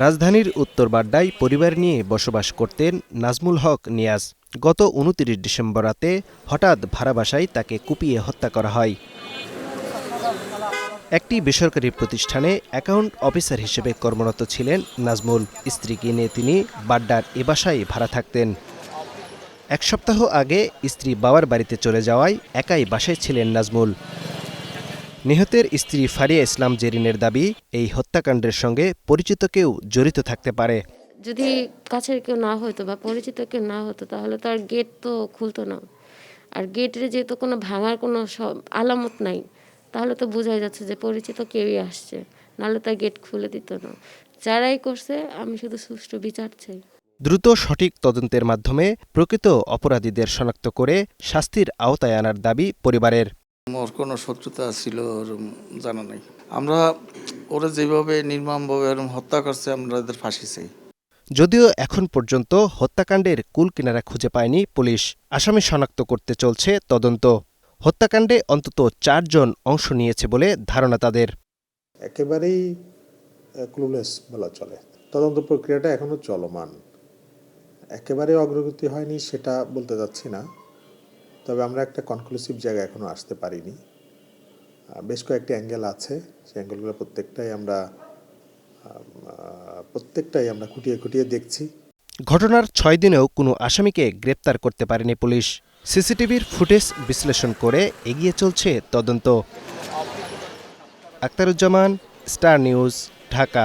রাজধানীর উত্তর বাড্ডায় পরিবার নিয়ে বসবাস করতেন নাজমুল হক নিয়াজ। গত ২৯ ডিসেম্বর রাতে হঠাৎ ভাড়া বাসায় তাকে কুপিয়ে হত্যা করা হয়। একটি বেসরকারি প্রতিষ্ঠানে অ্যাকাউন্ট অফিসার হিসেবে কর্মরত ছিলেন নাজমুল। স্ত্রীকে নিয়ে তিনি বাড্ডার এ বাসায় ভাড়া থাকতেন। এক সপ্তাহ আগে স্ত্রী বাবার বাড়িতে চলে যাওয়ায় একাই বাসায় ছিলেন নাজমুল। নিহতের স্ত্রী ফারিয়া ইসলাম জেরিনের দাবি, এই হত্যাকাণ্ডের সঙ্গে পরিচিত কেউ জড়িত থাকতে পারে। যদি কাছের কেউ না হতো বা পরিচিত কেউ না হতো তাহলে তো আর গেট তো খুলতো না। আর গেটের যেহেতু কোনো ভাঙার কোনো আলামত নাই, তাহলে তো বোঝাই যাচ্ছে যে পরিচিত কেউই আসছে, নাহলে তার গেট খুলে দিত না। যারাই করছে আমি শুধু সুষ্ঠু বিচার চাই। দ্রুত সঠিক তদন্তের মাধ্যমে প্রকৃত অপরাধীদের শনাক্ত করে শাস্তির আওতায় আনার দাবি পরিবারের। ওর কোনো শত্রুতা ছিল ওর জানা নাই। আমরা ওরা যেভাবে নির্মমভাবে হত্যা করছে আমরা এদের ফাঁসি চাই। যদিও এখন পর্যন্ত হত্যাকাণ্ডের কুল কিনারা খুঁজে পায়নি পুলিশ। আসামি শনাক্ত করতে চলছে তদন্ত। হত্যাকাণ্ডে অন্তত ৪ জন অংশ নিয়েছে বলে ধারণা তাদের। একেবারেই ক্লুলেস বলা চলে। তদন্ত প্রক্রিয়াটা এখনো চলমান, একেবারে অগ্রগতি হয়নি সেটা বলতে যাচ্ছি না, তবে আমরা একটা কনক্লুসিভ জায়গায় এখনো আসতে পারিনি। বেশ কয়েকটি অ্যাঙ্গেল আছে, সেই অ্যাঙ্গেলগুলো প্রত্যেকটাই আমরা খুঁটিয়ে খুঁটিয়ে দেখছি। ঘটনার ৬ দিনেও কোনো আসামিকে গ্রেপ্তার করতে পারেনি পুলিশ। সিসিটিভির ফুটেজ বিশ্লেষণ করে এগিয়ে চলছে তদন্ত। Akhtaruzzaman, star news, Dhaka.